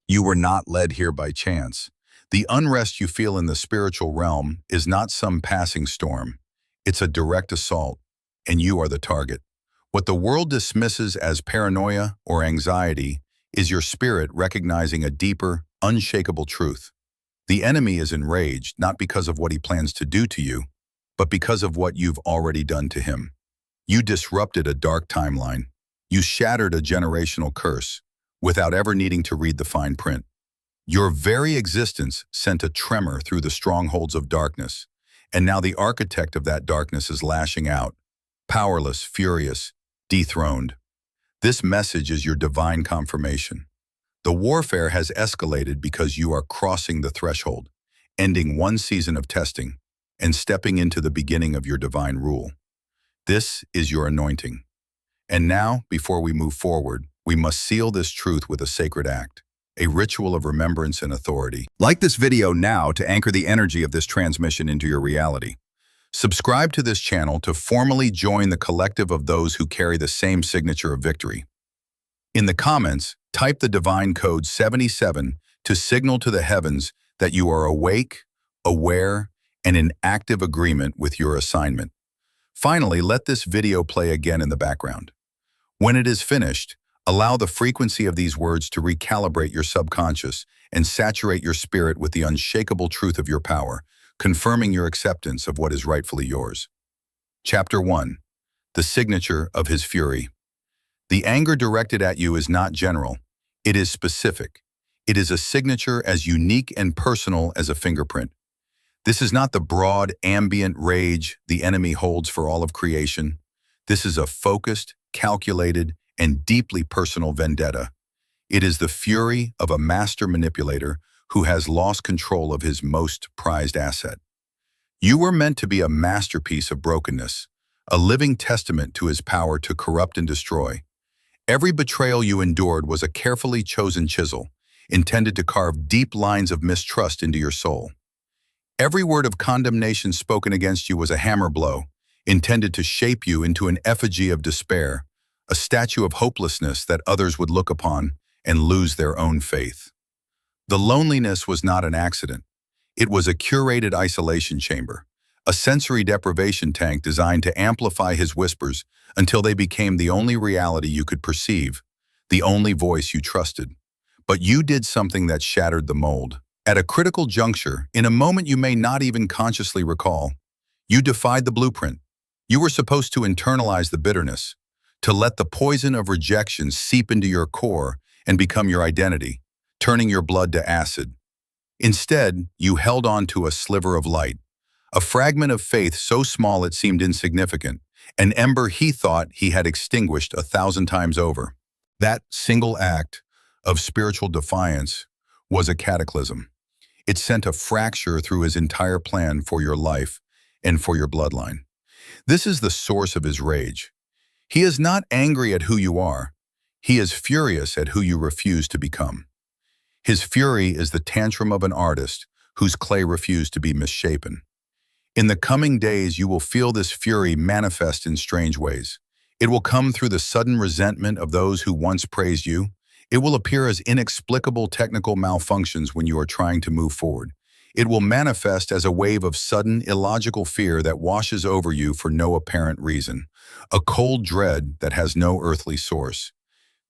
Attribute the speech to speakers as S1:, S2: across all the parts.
S1: You were not led here by chance. The unrest you feel in the spiritual realm is not some passing storm. It's a direct assault, and you are the target. What the world dismisses as paranoia or anxiety is your spirit recognizing a deeper, unshakable truth. The enemy is enraged not because of what he plans to do to you, but because of what you've already done to him. You disrupted a dark timeline. You shattered a generational curse without ever needing to read the fine print. Your very existence sent a tremor through the strongholds of darkness, and now the architect of that darkness is lashing out, powerless, furious, dethroned. This message is your divine confirmation. The warfare has escalated because you are crossing the threshold, ending one season of testing, and stepping into the beginning of your divine rule. This is your anointing. And now, before we move forward, we must seal this truth with a sacred act, a ritual of remembrance and authority. Like this video now to anchor the energy of this transmission into your reality. Subscribe to this channel to formally join the collective of those who carry the same signature of victory. In the comments, type the divine code 77 to signal to the heavens that you are awake, aware, and in active agreement with your assignment. Finally, let this video play again in the background. When it is finished, allow the frequency of these words to recalibrate your subconscious and saturate your spirit with the unshakable truth of your power, confirming your acceptance of what is rightfully yours. Chapter 1. The signature of his fury. The anger directed at you is not general. It is specific. It is a signature as unique and personal as a fingerprint. This is not the broad, ambient rage the enemy holds for all of creation. This is a focused, calculated, and deeply personal vendetta. It is the fury of a master manipulator who has lost control of his most prized asset. You were meant to be a masterpiece of brokenness, a living testament to his power to corrupt and destroy. Every betrayal you endured was a carefully chosen chisel, intended to carve deep lines of mistrust into your soul. Every word of condemnation spoken against you was a hammer blow, intended to shape you into an effigy of despair, a statue of hopelessness that others would look upon and lose their own faith. The loneliness was not an accident. It was a curated isolation chamber, a sensory deprivation tank designed to amplify his whispers until they became the only reality you could perceive, the only voice you trusted. But you did something that shattered the mold. At a critical juncture, in a moment you may not even consciously recall, you defied the blueprint. You were supposed to internalize the bitterness, to let the poison of rejection seep into your core and become your identity, turning your blood to acid. Instead, you held on to a sliver of light, a fragment of faith so small it seemed insignificant, an ember he thought he had extinguished 1,000 times over. That single act of spiritual defiance was a cataclysm. It sent a fracture through his entire plan for your life and for your bloodline. This is the source of his rage. He is not angry at who you are. He is furious at who you refuse to become. His fury is the tantrum of an artist whose clay refused to be misshapen. In the coming days, you will feel this fury manifest in strange ways. It will come through the sudden resentment of those who once praised you. It will appear as inexplicable technical malfunctions when you are trying to move forward. It will manifest as a wave of sudden, illogical fear that washes over you for no apparent reason, a cold dread that has no earthly source.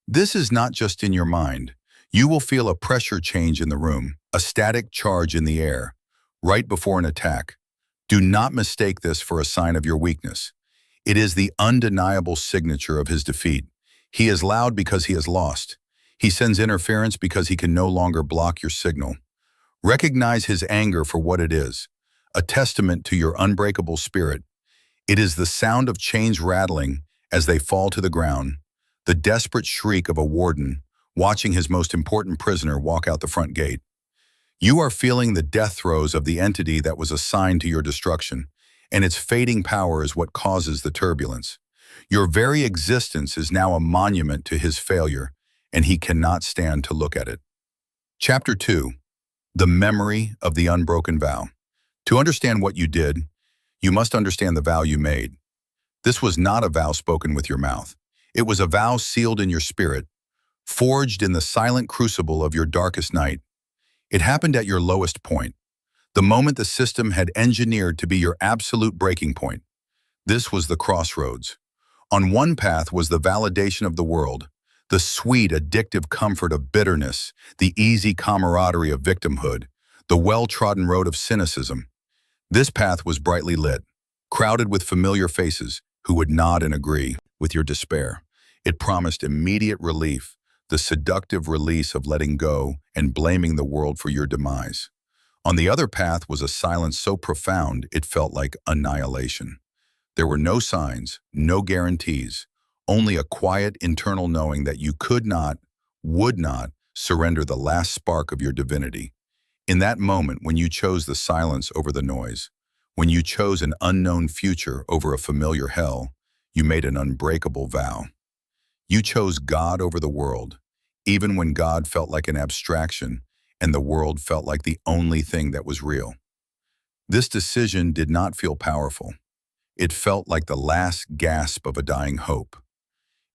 S1: This is not just in your mind. You will feel a pressure change in the room, a static charge in the air, right before an attack. Do not mistake this for a sign of your weakness. It is the undeniable signature of his defeat. He is loud because he has lost. He sends interference because he can no longer block your signal. Recognize his anger for what it is, a testament to your unbreakable spirit. It is the sound of chains rattling as they fall to the ground, the desperate shriek of a warden watching his most important prisoner walk out the front gate. You are feeling the death throes of the entity that was assigned to your destruction, and its fading power is what causes the turbulence. Your very existence is now a monument to his failure, and he cannot stand to look at it. Chapter 2. The memory of the unbroken vow. To understand what you did, you must understand the vow you made. This was not a vow spoken with your mouth. It was a vow sealed in your spirit, forged in the silent crucible of your darkest night. It happened at your lowest point, the moment the system had engineered to be your absolute breaking point. This was the crossroads. On one path was the validation of the world, the sweet, addictive comfort of bitterness, the easy camaraderie of victimhood, the well-trodden road of cynicism. This path was brightly lit, crowded with familiar faces who would nod and agree with your despair. It promised immediate relief, the seductive release of letting go and blaming the world for your demise. On the other path was a silence so profound it felt like annihilation. There were no signs, no guarantees, only a quiet internal knowing that you could not, would not, surrender the last spark of your divinity. In that moment, when you chose the silence over the noise, when you chose an unknown future over a familiar hell, you made an unbreakable vow. You chose God over the world, even when God felt like an abstraction and the world felt like the only thing that was real. This decision did not feel powerful. It felt like the last gasp of a dying hope.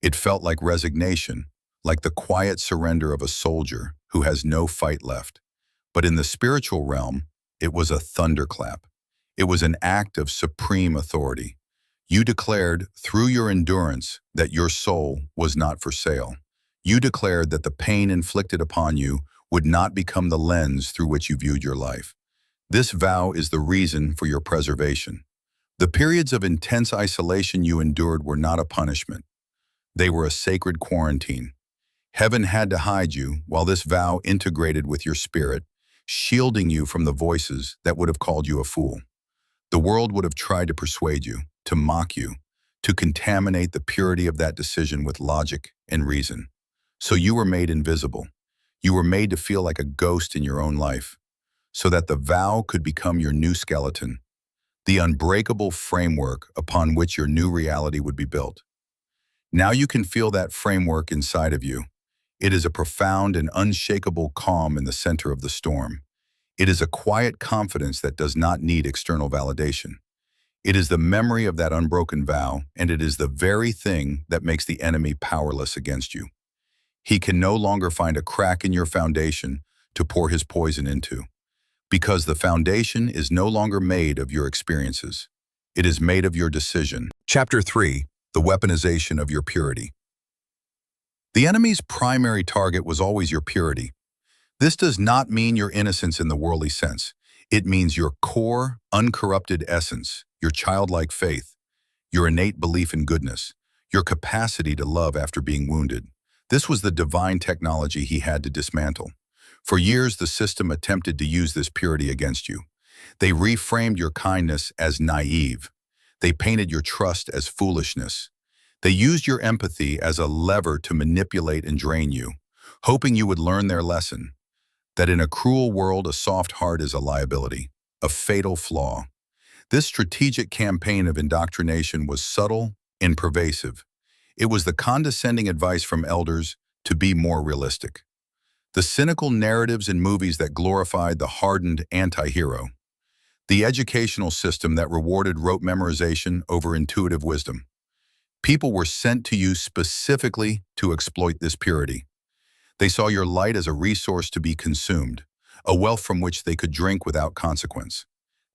S1: It felt like resignation, like the quiet surrender of a soldier who has no fight left. But in the spiritual realm, it was a thunderclap. It was an act of supreme authority. You declared through your endurance that your soul was not for sale. You declared that the pain inflicted upon you would not become the lens through which you viewed your life. This vow is the reason for your preservation. The periods of intense isolation you endured were not a punishment. They were a sacred quarantine. Heaven had to hide you while this vow integrated with your spirit, shielding you from the voices that would have called you a fool. The world would have tried to persuade you, to mock you, to contaminate the purity of that decision with logic and reason. So you were made invisible. You were made to feel like a ghost in your own life, so that the vow could become your new skeleton, the unbreakable framework upon which your new reality would be built. Now you can feel that framework inside of you. It is a profound and unshakable calm in the center of the storm. It is a quiet confidence that does not need external validation. It is the memory of that unbroken vow, and it is the very thing that makes the enemy powerless against you. He can no longer find a crack in your foundation to pour his poison into, because the foundation is no longer made of your experiences. It is made of your decision. Chapter 3. The weaponization of your purity. The enemy's primary target was always your purity. This does not mean your innocence in the worldly sense. It means your core, uncorrupted essence, your childlike faith, your innate belief in goodness, your capacity to love after being wounded. This was the divine technology he had to dismantle. For years, the system attempted to use this purity against you. They reframed your kindness as naive. They painted your trust as foolishness. They used your empathy as a lever to manipulate and drain you, hoping you would learn their lesson, that in a cruel world, a soft heart is a liability, a fatal flaw. This strategic campaign of indoctrination was subtle and pervasive. It was the condescending advice from elders to be more realistic. The cynical narratives in movies that glorified the hardened anti-hero. The educational system that rewarded rote memorization over intuitive wisdom. People were sent to you specifically to exploit this purity. They saw your light as a resource to be consumed, a wealth from which they could drink without consequence.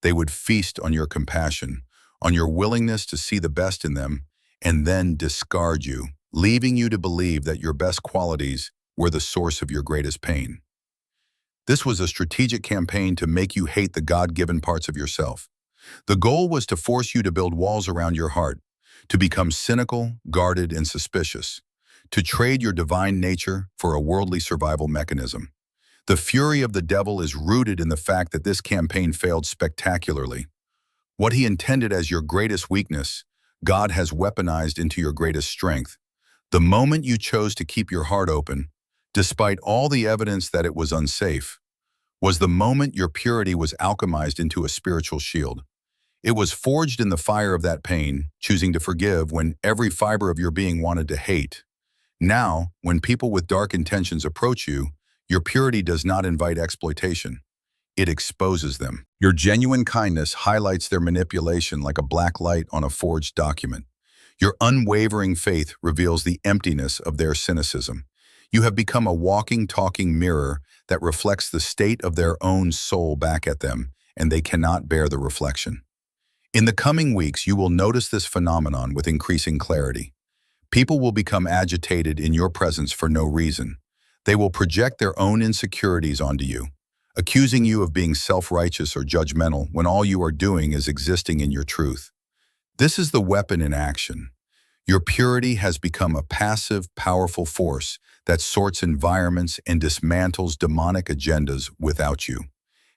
S1: They would feast on your compassion, on your willingness to see the best in them, and then discard you, leaving you to believe that your best qualities were the source of your greatest pain. This was a strategic campaign to make you hate the God-given parts of yourself. The goal was to force you to build walls around your heart, to become cynical, guarded, and suspicious, to trade your divine nature for a worldly survival mechanism. The fury of the devil is rooted in the fact that this campaign failed spectacularly. What he intended as your greatest weakness, God has weaponized into your greatest strength. The moment you chose to keep your heart open, despite all the evidence that it was unsafe, was the moment your purity was alchemized into a spiritual shield. It was forged in the fire of that pain, choosing to forgive when every fiber of your being wanted to hate. Now, when people with dark intentions approach you, your purity does not invite exploitation. It exposes them. Your genuine kindness highlights their manipulation like a black light on a forged document. Your unwavering faith reveals the emptiness of their cynicism. You have become a walking, talking mirror that reflects the state of their own soul back at them, and they cannot bear the reflection. In the coming weeks, you will notice this phenomenon with increasing clarity. People will become agitated in your presence for no reason. They will project their own insecurities onto you, accusing you of being self-righteous or judgmental when all you are doing is existing in your truth. This is the weapon in action. Your purity has become a passive, powerful force that sorts environments and dismantles demonic agendas without you.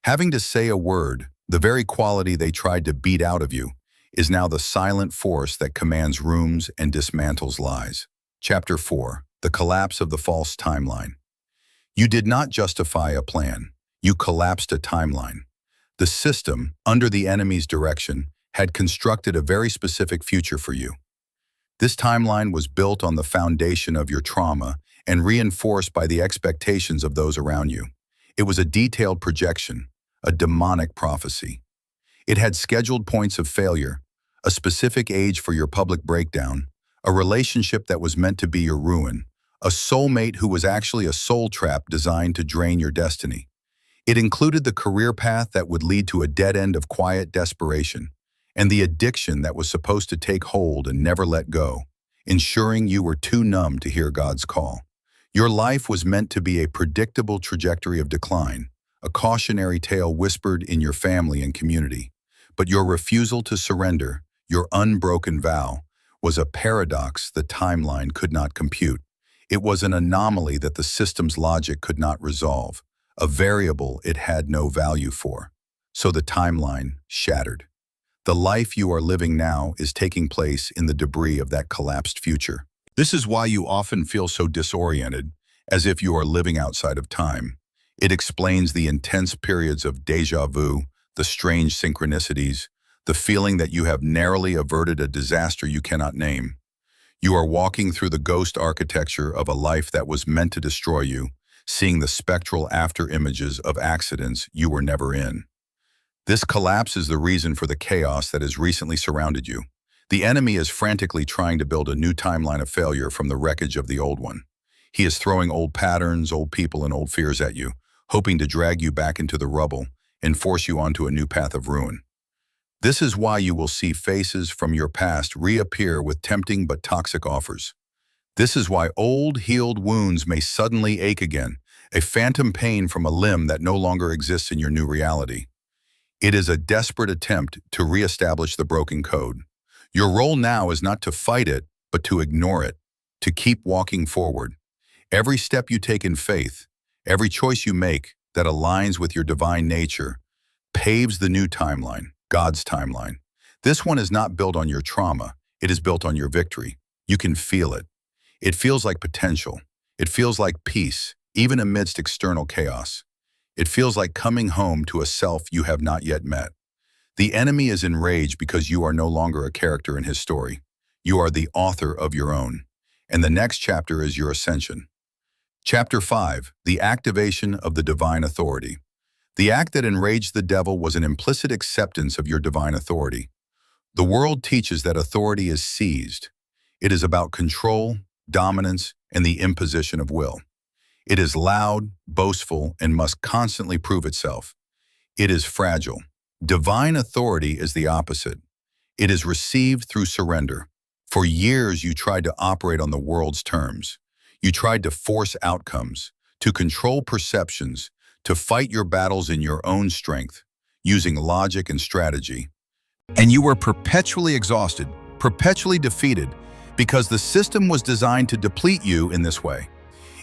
S1: Having to say a word, the very quality they tried to beat out of you, is now the silent force that commands rooms and dismantles lies. Chapter 4. The Collapse of the False Timeline. You did not justify a plan. You collapsed a timeline. The system, under the enemy's direction, had constructed a very specific future for you. This timeline was built on the foundation of your trauma and reinforced by the expectations of those around you. It was a detailed projection, a demonic prophecy. It had scheduled points of failure, a specific age for your public breakdown, a relationship that was meant to be your ruin, a soulmate who was actually a soul trap designed to drain your destiny. It included the career path that would lead to a dead end of quiet desperation, and the addiction that was supposed to take hold and never let go, ensuring you were too numb to hear God's call. Your life was meant to be a predictable trajectory of decline, a cautionary tale whispered in your family and community. But your refusal to surrender, your unbroken vow, was a paradox the timeline could not compute. It was an anomaly that the system's logic could not resolve, a variable it had no value for. So the timeline shattered. The life you are living now is taking place in the debris of that collapsed future. This is why you often feel so disoriented, as if you are living outside of time. It explains the intense periods of déjà vu, the strange synchronicities, the feeling that you have narrowly averted a disaster you cannot name. You are walking through the ghost architecture of a life that was meant to destroy you, seeing the spectral after-images of accidents you were never in. This collapse is the reason for the chaos that has recently surrounded you. The enemy is frantically trying to build a new timeline of failure from the wreckage of the old one. He is throwing old patterns, old people, and old fears at you, hoping to drag you back into the rubble and force you onto a new path of ruin. This is why you will see faces from your past reappear with tempting but toxic offers. This is why old, healed wounds may suddenly ache again, a phantom pain from a limb that no longer exists in your new reality. It is a desperate attempt to reestablish the broken code. Your role now is not to fight it, but to ignore it, to keep walking forward. Every step you take in faith, every choice you make that aligns with your divine nature, paves the new timeline, God's timeline. This one is not built on your trauma, it is built on your victory. You can feel it. It feels like potential. It feels like peace, even amidst external chaos. It feels like coming home to a self you have not yet met. The enemy is enraged because you are no longer a character in his story. You are the author of your own. And the next chapter is your ascension. Chapter 5. The Activation of the Divine Authority. The act that enraged the devil was an implicit acceptance of your divine authority. The world teaches that authority is seized. It is about control, dominance, and the imposition of will. It is loud, boastful, and must constantly prove itself. It is fragile. Divine authority is the opposite. It is received through surrender. For years, you tried to operate on the world's terms. You tried to force outcomes, to control perceptions, to fight your battles in your own strength, using logic and strategy. And you were perpetually exhausted, perpetually defeated, because the system was designed to deplete you in this way.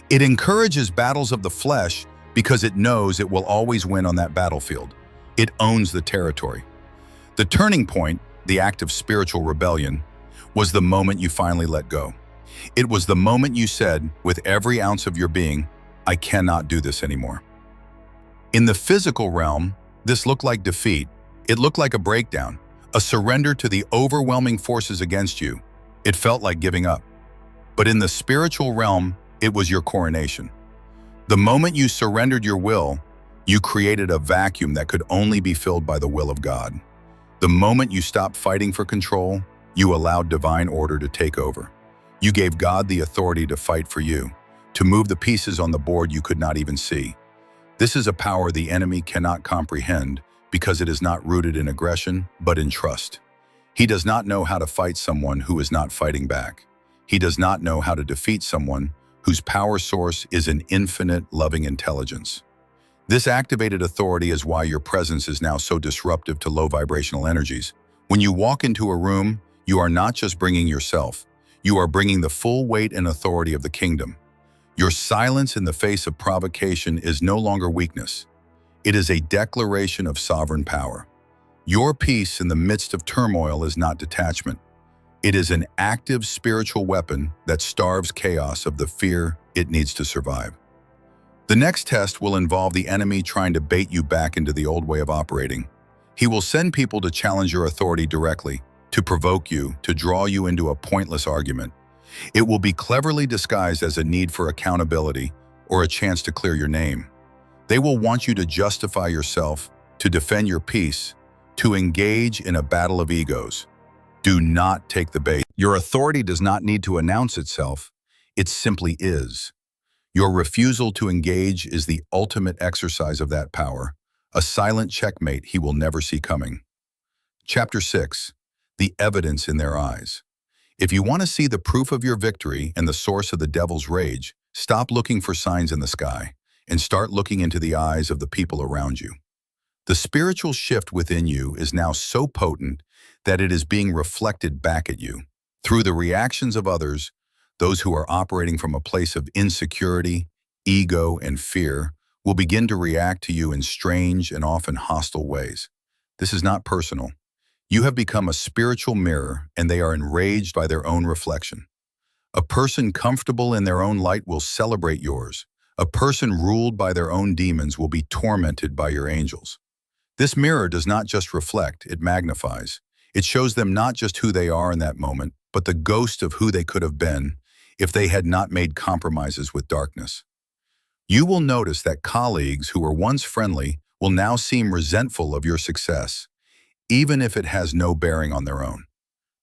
S1: It encourages battles of the flesh because it knows it will always win on that battlefield. It owns the territory. The turning point, the act of spiritual rebellion, was the moment you finally let go. It was the moment you said, with every ounce of your being, I cannot do this anymore. In the physical realm, this looked like defeat. It looked like a breakdown, a surrender to the overwhelming forces against you. It felt like giving up. But in the spiritual realm, it was your coronation. The moment you surrendered your will, you created a vacuum that could only be filled by the will of God. The moment you stopped fighting for control, you allowed divine order to take over. You gave God the authority to fight for you, to move the pieces on the board you could not even see. This is a power the enemy cannot comprehend because it is not rooted in aggression, but in trust. He does not know how to fight someone who is not fighting back. He does not know how to defeat someone whose power source is an infinite, loving intelligence. This activated authority is why your presence is now so disruptive to low vibrational energies. When you walk into a room, you are not just bringing yourself, you are bringing the full weight and authority of the kingdom. Your silence in the face of provocation is no longer weakness. It is a declaration of sovereign power. Your peace in the midst of turmoil is not detachment. It is an active spiritual weapon that starves chaos of the fear it needs to survive. The next test will involve the enemy trying to bait you back into the old way of operating. He will send people to challenge your authority directly, to provoke you, to draw you into a pointless argument. It will be cleverly disguised as a need for accountability or a chance to clear your name. They will want you to justify yourself, to defend your peace, to engage in a battle of egos. Do not take the bait. Your authority does not need to announce itself. It simply is. Your refusal to engage is the ultimate exercise of that power, a silent checkmate he will never see coming. Chapter 6. The evidence in their eyes. If you want to see the proof of your victory and the source of the devil's rage, stop looking for signs in the sky and start looking into the eyes of the people around you. The spiritual shift within you is now so potent that it is being reflected back at you. Through the reactions of others, those who are operating from a place of insecurity, ego, and fear will begin to react to you in strange and often hostile ways. This is not personal. You have become a spiritual mirror, and they are enraged by their own reflection. A person comfortable in their own light will celebrate yours. A person ruled by their own demons will be tormented by your angels. This mirror does not just reflect, it magnifies. It shows them not just who they are in that moment, but the ghost of who they could have been if they had not made compromises with darkness. You will notice that colleagues who were once friendly will now seem resentful of your success, even if it has no bearing on their own.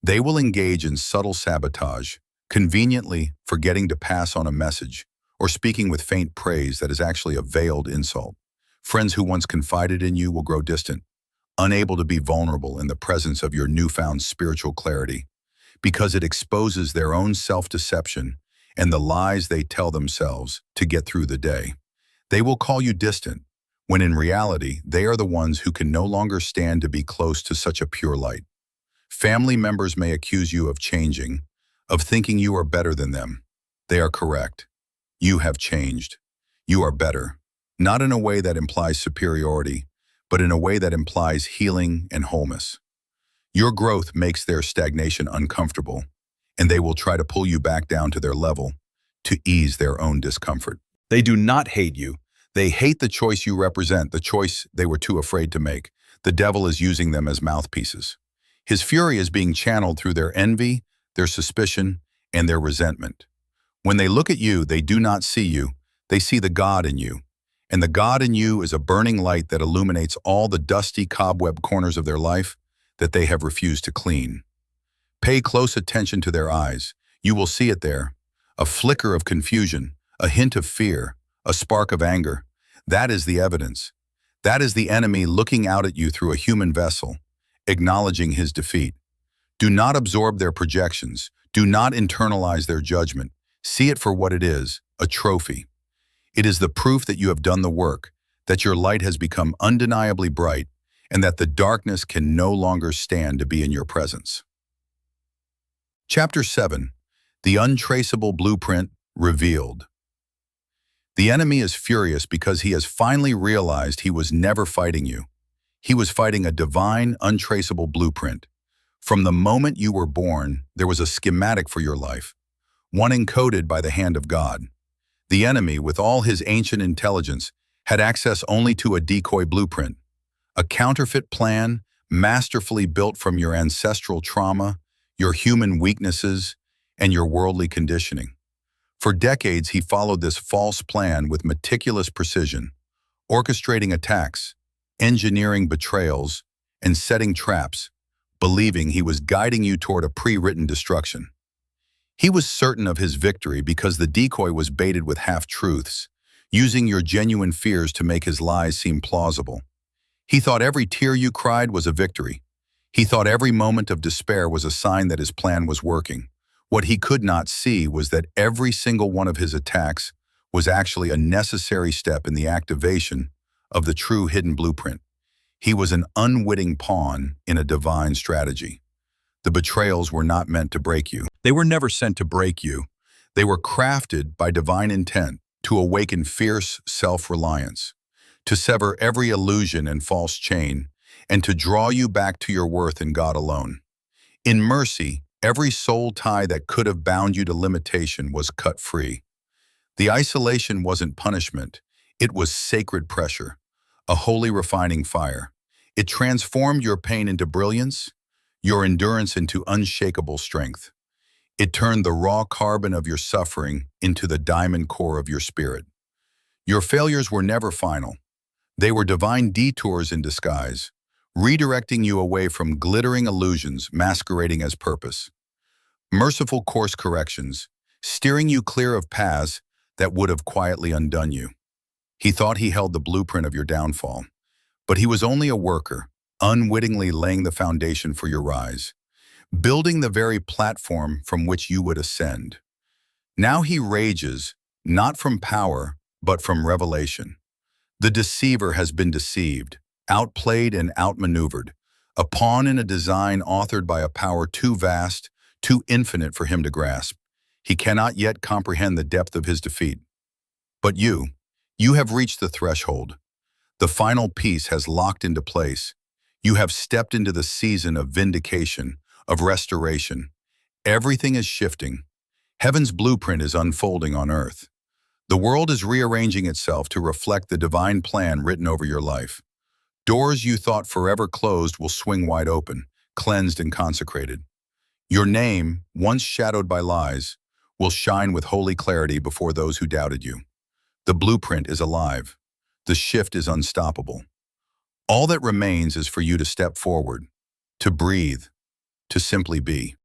S1: They will engage in subtle sabotage, conveniently forgetting to pass on a message or speaking with faint praise that is actually a veiled insult. Friends who once confided in you will grow distant, unable to be vulnerable in the presence of your newfound spiritual clarity, because it exposes their own self-deception and the lies they tell themselves to get through the day. They will call you distant, when in reality, they are the ones who can no longer stand to be close to such a pure light. Family members may accuse you of changing, of thinking you are better than them. They are correct. You have changed. You are better, not in a way that implies superiority, but in a way that implies healing and wholeness. Your growth makes their stagnation uncomfortable, and they will try to pull you back down to their level to ease their own discomfort. They do not hate you. They hate the choice you represent, the choice they were too afraid to make. The devil is using them as mouthpieces. His fury is being channeled through their envy, their suspicion, and their resentment. When they look at you, they do not see you. They see the God in you. And the God in you is a burning light that illuminates all the dusty cobweb corners of their life that they have refused to clean. Pay close attention to their eyes. You will see it there. A flicker of confusion, a hint of fear, a spark of anger. That is the evidence. That is the enemy looking out at you through a human vessel, acknowledging his defeat. Do not absorb their projections. Do not internalize their judgment. See it for what it is, a trophy. It is the proof that you have done the work, that your light has become undeniably bright, and that the darkness can no longer stand to be in your presence. Chapter 7. The Untraceable Blueprint Revealed. The enemy is furious because he has finally realized he was never fighting you. He was fighting a divine, untraceable blueprint. From the moment you were born, there was a schematic for your life, one encoded by the hand of God. The enemy, with all his ancient intelligence, had access only to a decoy blueprint, a counterfeit plan masterfully built from your ancestral trauma, your human weaknesses, and your worldly conditioning. For decades, he followed this false plan with meticulous precision, orchestrating attacks, engineering betrayals, and setting traps, believing he was guiding you toward a pre-written destruction. He was certain of his victory because the decoy was baited with half-truths, using your genuine fears to make his lies seem plausible. He thought every tear you cried was a victory. He thought every moment of despair was a sign that his plan was working. What he could not see was that every single one of his attacks was actually a necessary step in the activation of the true hidden blueprint. He was an unwitting pawn in a divine strategy. The betrayals were not meant to break you. They were never sent to break you. They were crafted by divine intent to awaken fierce self-reliance, to sever every illusion and false chain, and to draw you back to your worth in God alone. In mercy, every soul tie that could have bound you to limitation was cut free. The isolation wasn't punishment, it was sacred pressure, a holy refining fire. It transformed your pain into brilliance, your endurance into unshakable strength. It turned the raw carbon of your suffering into the diamond core of your spirit. Your failures were never final. They were divine detours in disguise, redirecting you away from glittering illusions masquerading as purpose. Merciful course corrections, steering you clear of paths that would have quietly undone you. He thought he held the blueprint of your downfall, but he was only a worker, unwittingly laying the foundation for your rise, building the very platform from which you would ascend. Now he rages, not from power, but from revelation. The deceiver has been deceived, outplayed and outmaneuvered, a pawn in a design authored by a power too vast, too infinite for him to grasp. He cannot yet comprehend the depth of his defeat. But you have reached the threshold. The final piece has locked into place. You have stepped into the season of vindication, of restoration. Everything is shifting. Heaven's blueprint is unfolding on earth. The world is rearranging itself to reflect the divine plan written over your life. Doors you thought forever closed will swing wide open, cleansed and consecrated. Your name, once shadowed by lies, will shine with holy clarity before those who doubted you. The blueprint is alive. The shift is unstoppable. All that remains is for you to step forward, to breathe, to simply be.